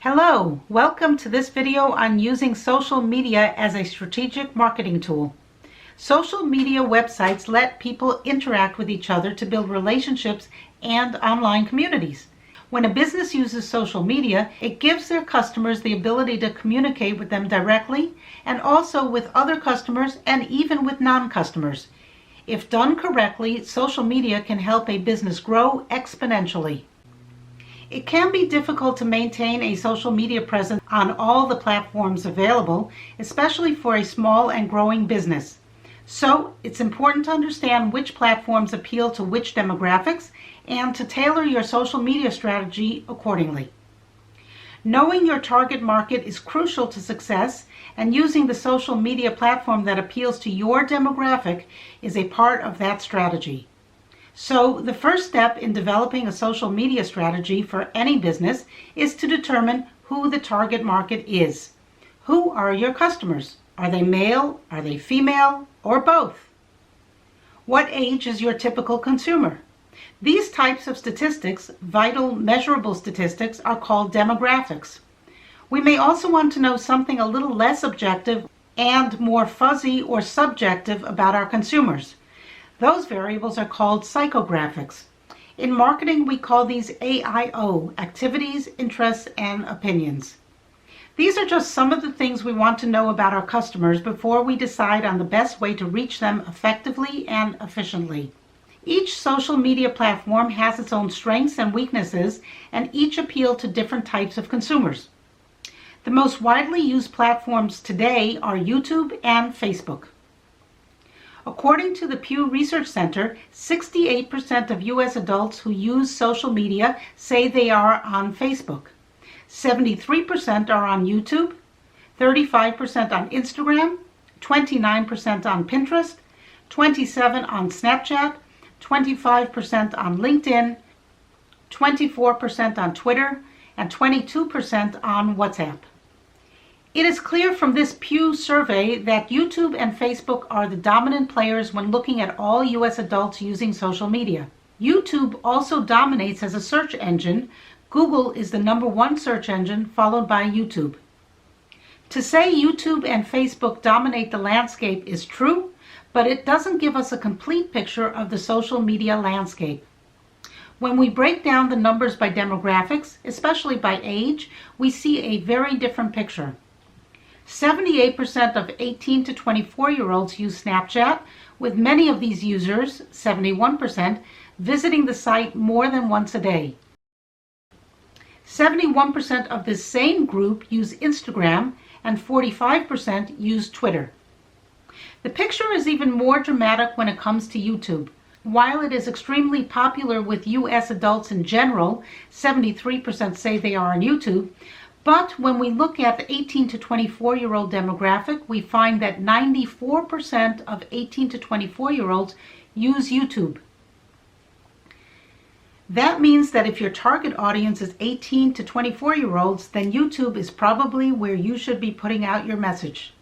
Hello, welcome to this video on using social media as a strategic marketing tool. Social media websites let people interact with each other to build relationships and online communities. When a business uses social media, it gives their customers the ability to communicate with them directly and also with other customers and even with non-customers. If done correctly, social media can help a business grow exponentially. It can be difficult to maintain a social media presence on all the platforms available, especially for a small and growing business. So it's important to understand which platforms appeal to which demographics and to tailor your social media strategy accordingly. Knowing your target market is crucial to success, and using the social media platform that appeals to your demographic is a part of that strategy. So the first step in developing a social media strategy for any business is to determine who the target market is. Who are your customers? Are they male? Are they female? Or both? What age is your typical consumer? These types of statistics, vital measurable statistics, are called demographics. We may also want to know something a little less objective and more fuzzy or subjective about our consumers. Those variables are called psychographics. In marketing, we call these AIO, activities, interests, and opinions. These are just some of the things we want to know about our customers before we decide on the best way to reach them effectively and efficiently. Each social media platform has its own strengths and weaknesses, and each appeal to different types of consumers. The most widely used platforms today are YouTube and Facebook. According to the Pew Research Center, 68% of U.S. adults who use social media say they are on Facebook. 73% are on YouTube, 35% on Instagram, 29% on Pinterest, 27% on Snapchat, 25% on LinkedIn, 24% on Twitter, and 22% on WhatsApp. It is clear from this Pew survey that YouTube and Facebook are the dominant players when looking at all U.S. adults using social media. YouTube also dominates as a search engine. Google is the #1 search engine, followed by YouTube. To say YouTube and Facebook dominate the landscape is true, but it doesn't give us a complete picture of the social media landscape. When we break down the numbers by demographics, especially by age, we see a very different picture. 78% of 18 to 24-year-olds use Snapchat, with many of these users, 71%, visiting the site more than once a day. 71% of this same group use Instagram, and 45% use Twitter. The picture is even more dramatic when it comes to YouTube. While it is extremely popular with U.S. adults in general, 73% say they are on YouTube, but when we look at the 18 to 24-year-old demographic, we find that 94% of 18 to 24-year-olds use YouTube. That means that if your target audience is 18 to 24-year-olds, then YouTube is probably where you should be putting out your message.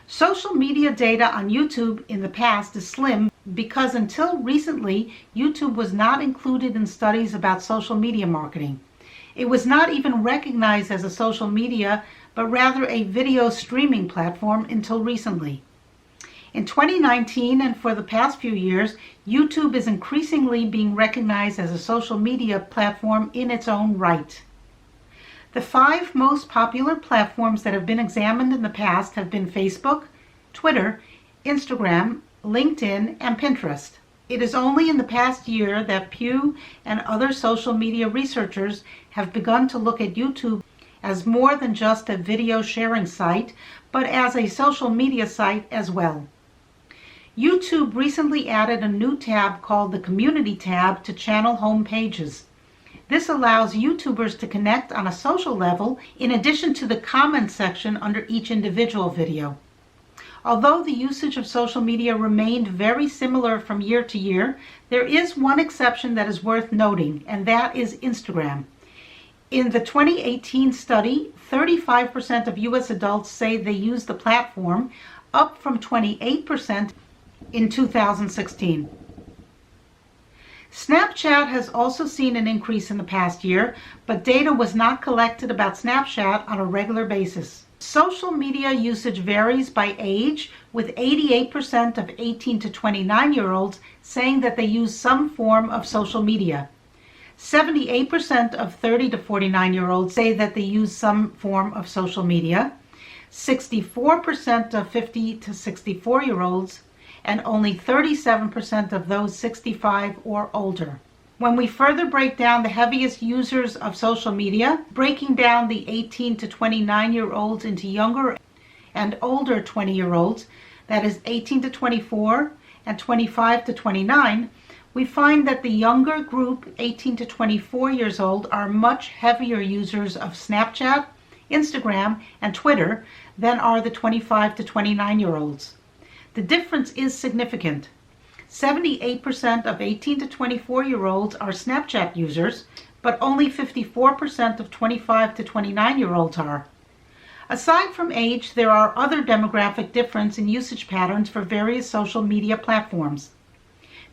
Social media data on YouTube in the past is slim because until recently, YouTube was not included in studies about social media marketing. It was not even recognized as a social media, but rather a video streaming platform until recently. In 2019 and for the past few years, YouTube is increasingly being recognized as a social media platform in its own right. The 5 most popular platforms that have been examined in the past have been Facebook, Twitter, Instagram, LinkedIn, and Pinterest. It is only in the past year that Pew and other social media researchers have begun to look at YouTube as more than just a video sharing site, but as a social media site as well. YouTube recently added a new tab called the Community tab to channel home pages. This allows YouTubers to connect on a social level in addition to the comment section under each individual video. Although the usage of social media remained very similar from year to year, there is one exception that is worth noting, and that is Instagram. In the 2018 study, 35% of U.S. adults say they use the platform, up from 28% in 2016. Snapchat has also seen an increase in the past year, but data was not collected about Snapchat on a regular basis. Social media usage varies by age, with 88% of 18 to 29-year-olds saying that they use some form of social media. 78% of 30 to 49-year-olds say that they use some form of social media. 64% of 50 to 64-year-olds, and only 37% of those 65 or older. When we further break down the heaviest users of social media, breaking down the 18 to 29-year-olds into younger and older 20-year-olds, that is 18 to 24 and 25 to 29, we find that the younger group, 18 to 24 years old, are much heavier users of Snapchat, Instagram, and Twitter than are the 25 to 29-year-olds. The difference is significant. 78% of 18 to 24-year-olds are Snapchat users, but only 54% of 25 to 29-year-olds are. Aside from age, there are other demographic differences in usage patterns for various social media platforms.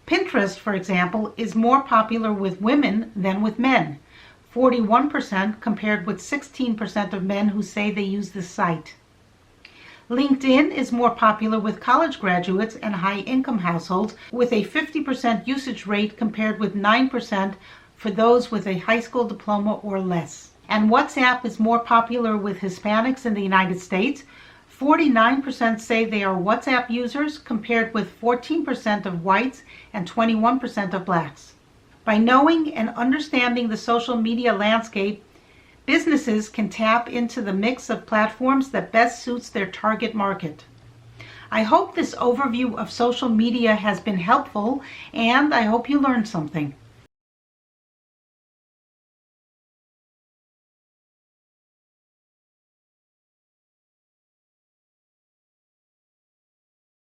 Pinterest, for example, is more popular with women than with men, 41% compared with 16% of men who say they use this site. LinkedIn is more popular with college graduates and high-income households, with a 50% usage rate compared with 9% for those with a high school diploma or less. And WhatsApp is more popular with Hispanics in the United States. 49% say they are WhatsApp users, compared with 14% of whites and 21% of blacks. By knowing and understanding the social media landscape, businesses can tap into the mix of platforms that best suits their target market. I hope this overview of social media has been helpful, and I hope you learned something.